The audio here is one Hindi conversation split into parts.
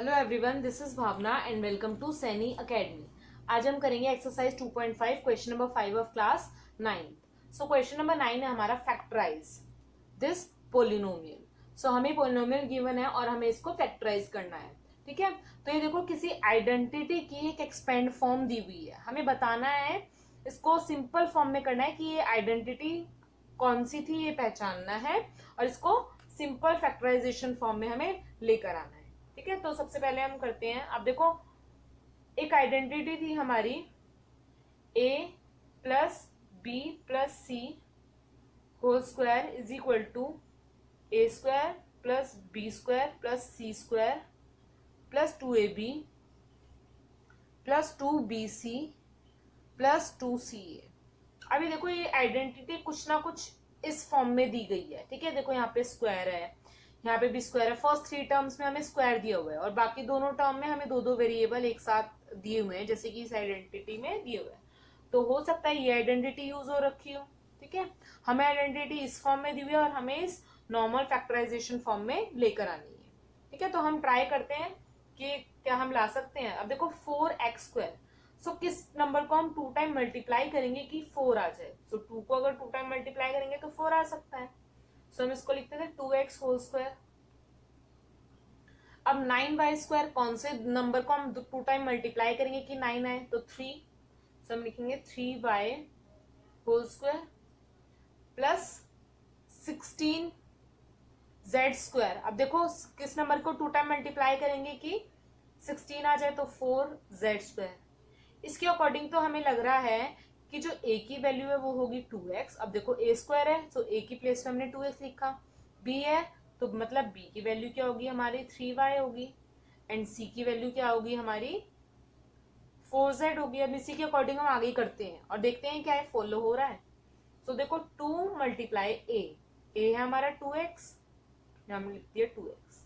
Hello everyone, this is Bhavna and welcome to Saini academy. आज हम करेंगे exercise 2.5 question number 5 of class 9। So question number 9 है हमारा फैक्टराइज दिस पोलिनोमियल। सो हमें पोलिनोमियल गिवन है और हमें इसको फैक्टराइज करना है। ठीक है, तो ये देखो किसी आइडेंटिटी की एक एक्सपेंड फॉर्म दी हुई है, हमें बताना है, इसको सिंपल फॉर्म में करना है कि ये आइडेंटिटी कौन सी थी, ये पहचानना है और इसको सिंपल फैक्टराइजेशन फॉर्म में हमें लेकर आना है। ठीक है, तो सबसे पहले हम करते हैं। अब देखो एक आइडेंटिटी थी हमारी a plus B plus C whole square is equal to A square plus B square plus C square plus 2ab plus 2bc plus 2ca। अभी देखो ये आइडेंटिटी कुछ ना कुछ इस फॉर्म में दी गई है। ठीक है, देखो यहाँ पे स्क्वायर है, यहाँ पे भी स्क्वायर है। फर्स्ट 3 टर्म्स में हमें स्क्वायर दिया हुआ है और बाकी दोनों टर्म में हमें दो दो वेरिएबल एक साथ दिए हुए हैं, जैसे कि इस आइडेंटिटी में दिए हुए हैं। तो हो सकता है ये आइडेंटिटी यूज हो रखी हो। ठीक है, हमें आइडेंटिटी इस फॉर्म में दी हुई है और हमें इस नॉर्मल फैक्टराइजेशन फॉर्म में लेकर आनी है। ठीक है, तो हम ट्राई करते हैं कि क्या हम ला सकते हैं। अब देखो 4x स्क्वायर, सो किस नंबर को हम 2 टाइम मल्टीप्लाई करेंगे कि 4 आ जाए। सो 2 को अगर 2 टाइम मल्टीप्लाई करेंगे तो 4 आ सकता है। सो हम इसको लिखते थे 2x होल स्क्वायर। अब 9y स्क्वायर, कौन से नंबर को हम 2 टाइम मल्टीप्लाई करेंगे कि 9 आए, तो 3। सो हम लिखेंगे 3y whole square plus 16z square. अब देखो किस नंबर को 2 टाइम मल्टीप्लाई करेंगे कि 16 आ जाए, तो 4z स्क्वायर। इसके अकॉर्डिंग तो हमें लग रहा है कि जो a की वैल्यू है वो होगी 2x। अब देखो a स्क्वायर है तो a की प्लेस में हमने 2x लिखा, b है तो मतलब b की वैल्यू क्या होगी हमारी 3y होगी एंड c की वैल्यू क्या होगी हमारी 4z होगी। अब इसी के अकॉर्डिंग हम आगे करते हैं और देखते हैं क्या है फॉलो हो रहा है। तो देखो 2 मल्टीप्लाई a है हमारा 2x, हमने लिख दिया 2x।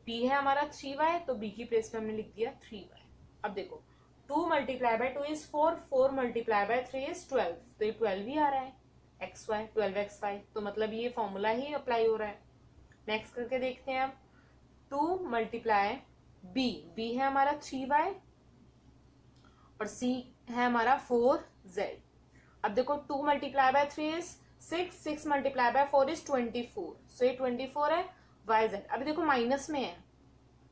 b है हमारा 3y, तो b की प्लेस में हमने लिख दिया 3y। अब देखो 2 multiply by 2 is 4, 4 multiply by 3 is 12, तो ये 12 ही आ रहा है xy 12xy, तो मतलब ये फॉर्मूला ही अप्लाई हो रहा है। नेक्स्ट करके देखते हैं अब 2 मल्टीप्लाई b है हमारा 3y और c है हमारा 4z। अब देखो 2 multiply by 3 is 6, 6 multiply by 4 is 24, सो ये 24 है yz। अभी देखो माइनस में है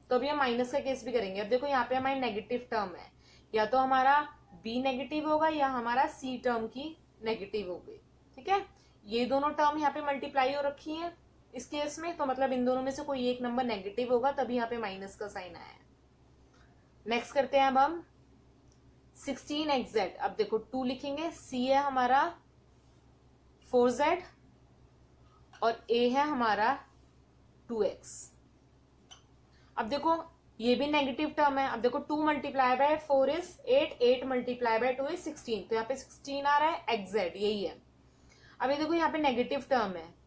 तो अभी हम माइनस का केस भी करेंगे। अब देखो यहाँ पे हमारी नेगेटिव टर्म है, या तो हमारा b नेगेटिव होगा या हमारा c टर्म की नेगेटिव होगी। ठीक है, ये दोनों टर्म यहाँ पे मल्टीप्लाई हो रखी है इस केस में, तो मतलब इन दोनों में से कोई एक नंबर नेगेटिव होगा, तभी यहाँ पे माइनस का साइन आया है। नेक्स्ट करते हैं अब हम 16xz। अब देखो 2 लिखेंगे, c है हमारा 4z और a है हमारा 2x। अब देखो ये भी नेगेटिव टर्म है। अब देखो 2 multiply by 4 is 8, 8 multiply by 2 is 16, तो यहाँ पे 16 आ रहा है xz, यही है। अब ये देखो यहाँ पे नेगेटिव टर्म है,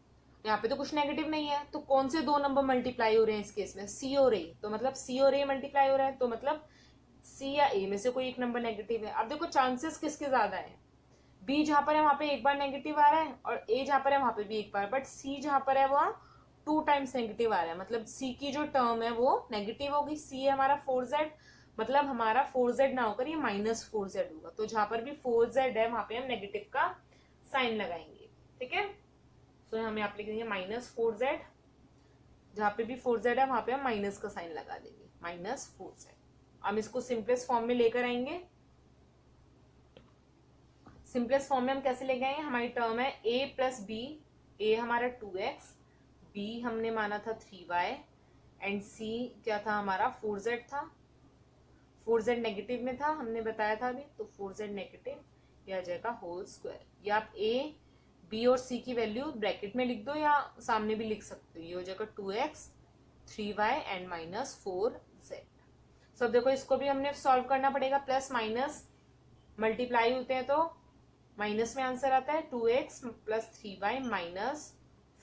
यहाँ पे तो कुछ नेगेटिव नहीं है, तो कौन से दो नंबर मल्टीप्लाई हो रहे हैं इस केस में, c और a, तो मतलब c और a मल्टीप्लाई हो रहा है, तो मतलब c या a में से कोई एक नंबर नेगेटिव है। अब देखो चांसेस किसके ज्यादा है, b जहां पर है वहां पे एक बार नेगेटिव आ रहा है और a जहां पर है वहां पे भी एक बार, बट c जहां पर है वहां 2 टाइम्स नेगेटिव आ रहा है, मतलब c की जो टर्म है वो नेगेटिव होगी। c है हमारा 4z, मतलब हमारा 4z ना होकर ये माइनस 4z होगा, तो जहां पर भी 4z है वहां पे हम नेगेटिव का साइन लगाएंगे। ठीक है, तो हम यहाँ पे लिख देंगे माइनस 4z, जहां पे भी 4z है वहां पे हम माइनस का साइन लगा देंगे, माइनस 4z। हम इसको सिंपलेस्ट फॉर्म में लेकर आएंगे। सिंपलेस्ट फॉर्म में हम कैसे लेके आएंगे, हमारी टर्म है a प्लस बी, a हमारा 2x, b हमने माना था 3y एंड c क्या था हमारा 4z था, 4z नेगेटिव में था हमने बताया था अभी, तो 4z नेगेटिव, यह आ जाएगा होल स्क्वायर। या आप a b और c की वैल्यू ब्रैकेट में लिख दो या सामने भी लिख सकते हो, ये हो जाएगा 2x 3y and minus 4z। सब देखो इसको भी हमने सॉल्व करना पड़ेगा, प्लस माइनस मल्टीप्लाई होते हैं तो माइनस में आंसर आता है 2x plus 3y minus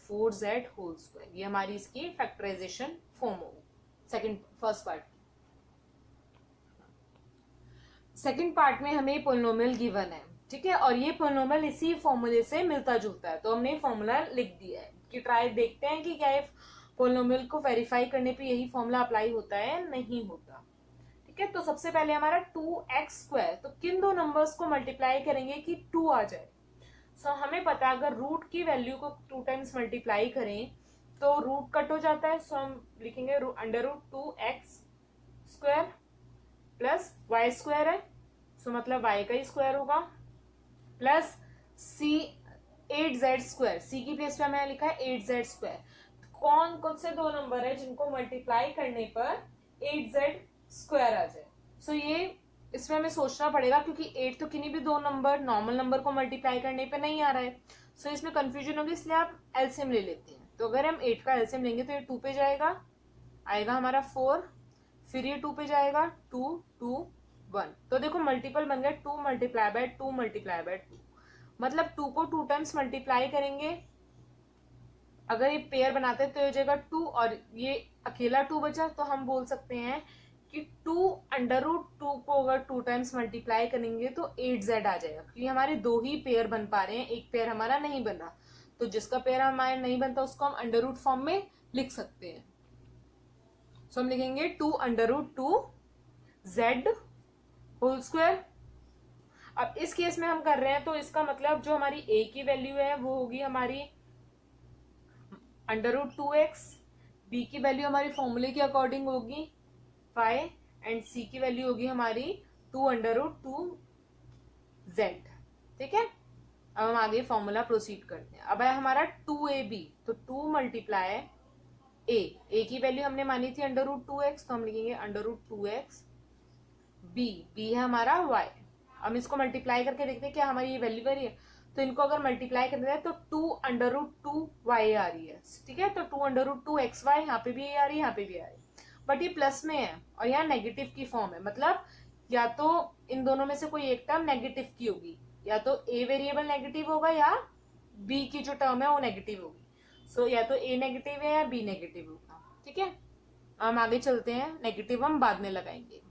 4z whole square. ये हमारी इसकी फैक्टराइजेशन फॉर्म होगी फर्स्ट पार्ट। सेकंड पार्ट में हमें पोलिनोमियल गिवन है, ठीक है, और ये पोलिनोमियल इसी फॉर्मूले से मिलता जुलता है, तो हमने फॉर्मूला लिख दिया है कि ट्राई देखते हैं कि क्या ये पोलिनोमियल को वेरीफाई करने पे यही फॉर्मूला अप्लाई होता है, नहीं होता। ठीक है, तो सबसे पहले हमारा 2x², तो किन दो नंबर्स को मल्टीप्लाई करेंगे कि 2 आ जाए। सो हमें पता है अगर रूट की वैल्यू को 2 टाइम्स मल्टीप्लाई करें तो रूट कट हो जाता है। सो हम लिखेंगे √2x² प्लस y² है, सो मतलब y का ही स्क्वायर होगा, प्लस c 8z², c की प्लेस पे मैंने लिखा है 8z²। कौन कौन से दो नंबर है जिनको मल्टीप्लाई करने पर 8z² आ जाए। सो ये इसमें हमें सोचना पड़ेगा क्योंकि 8 तो किन्हीं भी दो नंबर नॉर्मल नंबर को मल्टीप्लाई करने पे नहीं आ रहा है। सो इसमें कंफ्यूजन होगी, इसलिए आप एलसीएम ले लेते हैं। तो अगर हम 8 का एलसीएम लेंगे तो ये 2 पे जाएगा, आएगा हमारा 4, फिर ये 2 पे जाएगा 2 2 1। तो देखो मल्टीपल बन गया 2 मल्टीप्लाई बाय 2 मल्टीप्लाई बाय 2, मतलब 2 को 2 टाइम्स मल्टीप्लाई करेंगे। अगर ये पेयर बनाते हैं तो हो जाएगा 2 और ये अकेला 2 बचा, तो हम बोल सकते हैं कि 2√2 को अगर 2 टाइम्स मल्टीप्लाई करेंगे तो 8z आ जाएगा, क्योंकि हमारे दो ही पेयर बन पा रहे हैं, एक पेयर हमारा नहीं बन रहा। तो जिसका पेयर हमारा नहीं बनता उसको हम अंडर रूट फॉर्म में लिख सकते हैं। सो हम लिखेंगे 2√2z²। अब इस केस में हम कर रहे हैं तो इसका मतलब जो हमारी a की वैल्यू है वो होगी हमारी √2x, b की वैल्यू हमारी फॉर्मूले के अकॉर्डिंग होगी 5 एंड c की वैल्यू होगी हमारी 2√2z। ठीक है, अब हम आगे फॉर्मूला प्रोसीड करते हैं। अब है हमारा 2ab, तो 2 मल्टीप्लाई a की वैल्यू हमने मानी थी √2x, तो हम लिखेंगे √2x, b है हमारा y। हम इसको मल्टीप्लाई करके देखते हैं क्या हमारी ये वैल्यू वही है। तो इनको अगर मल्टीप्लाई करते हैं तो 2√2y आ रही है। ठीक है, तो 2√2xy यहाँ पे भी आ रही है, यहाँ पे भी आ रही है, बट ये प्लस में है और यहाँ नेगेटिव की फॉर्म है। मतलब या तो इन दोनों में से कोई एक टर्म नेगेटिव की होगी, या तो a वेरिएबल नेगेटिव होगा या b की जो टर्म है वो नेगेटिव होगी। सो या तो a नेगेटिव है या b नेगेटिव होगा। ठीक है, हम आगे चलते हैं, नेगेटिव हम बाद में लगाएंगे।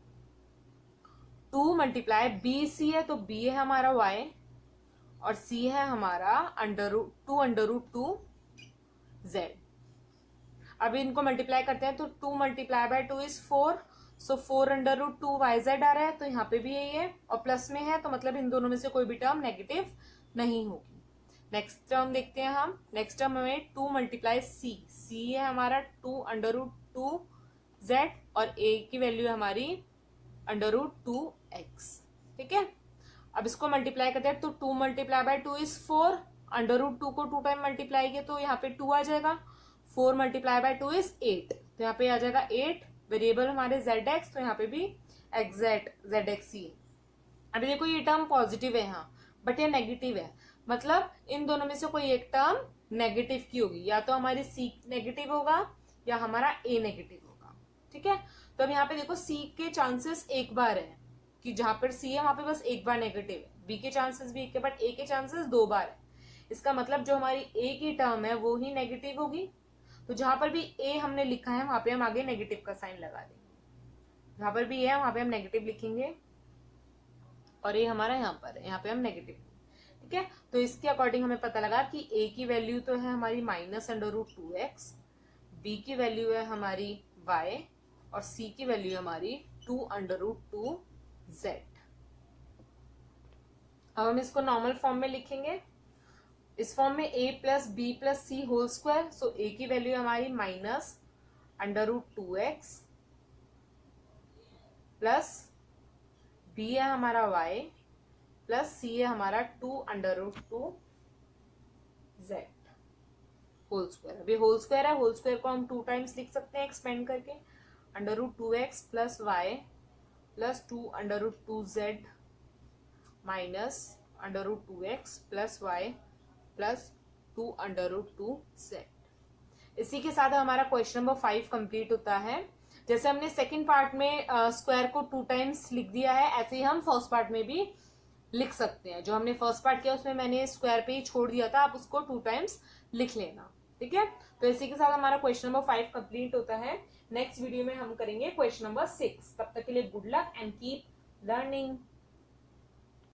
2 मल्टीप्लाई bc है, तो b है हमारा y और c है हमारा √2z। अब इनको मल्टीप्लाई करते हैं तो 2 multiply by 2 is 4, so 4√2yz आ रहा है, तो यहाँ पे भी यही है और प्लस में है, तो मतलब इन दोनों में से कोई भी टर्म नेगेटिव नहीं होगी। नेक्स्ट टर्म देखते हैं हम। नेक्स्ट टर्म हमें 2 मल्टीप्लाई c है हमारा 2√2z और a की वैल्यू है हमारी √2x। ठीक है, अब इसको मल्टीप्लाई करते हैं तो 2 मल्टीप्लाई बाय 2 इज 4, √2 को 2 टाइम मल्टीप्लाई किया तो यहाँ पे 2 आ जाएगा, 4 मल्टीप्लाई बाय 2 इज 8, तो यहाँ पे आ जाएगा 8। वेरिएबल हमारे zx, तो यहाँ पे भी zx ही है। अभी देखो ये टर्म पॉजिटिव है यहाँ, बट ये नेगेटिव है, मतलब इन दोनों में से कोई एक टर्म नेगेटिव की होगी, या तो हमारी c नेगेटिव होगा या हमारा a नेगेटिव होगा। ठीक है, तो अब यहाँ पे देखो c के चांसेस एक बार है कि जहां पर c है वहां पे बस एक बार नेगेटिव है, b के चांसेस भी एक है, बट a के चांसेस 2 बार है। इसका मतलब जो हमारी a की टर्म है वो ही नेगेटिव होगी, तो जहां पर भी a हमने लिखा है वहां पे हम आगे नेगेटिव का साइन लगा देंगे। जहां पर भी a है वहां पे हम नेगेटिव लिखेंगे और a हमारा यहाँ पर है, यहाँ पे हम नेगेटिव। ठीक है, तो इसके अकॉर्डिंग हमें पता लगा कि a की वैल्यू तो है हमारी -√2x, b की वैल्यू है हमारी y और c की वैल्यू है हमारी 2√2z। अब हम इसको नॉर्मल फॉर्म में लिखेंगे। इस फॉर्म में a plus B plus C whole square, so a की वैल्यू हमारी -√2x प्लस b है हमारा y प्लस c है हमारा 2√2z होल स्क्वायर। अभी होल स्क्वायर है, होल स्क्वायर को हम 2 टाइम्स लिख सकते हैं एक्सपेंड करके, √2x plus y plus 2√2z minus √2x plus y plus 2√2z। इसी के साथ हमारा क्वेश्चन नंबर 5 कंप्लीट होता है। जैसे हमने सेकंड पार्ट में स्क्वायर को 2 टाइम्स लिख दिया है, ऐसे ही हम फर्स्ट पार्ट में भी लिख सकते हैं। जो हमने फर्स्ट पार्ट किया उसमें मैंने स्क्वायर पे ही छोड़ दिया था, आप उसको 2 टाइम्स लिख लेना। ठीक है, तो इसी के साथ हमारा क्वेश्चन नंबर 5 कंप्लीट होता है। नेक्स्ट वीडियो में हम करेंगे क्वेश्चन नंबर 6। तब तक के लिए good luck and keep learning.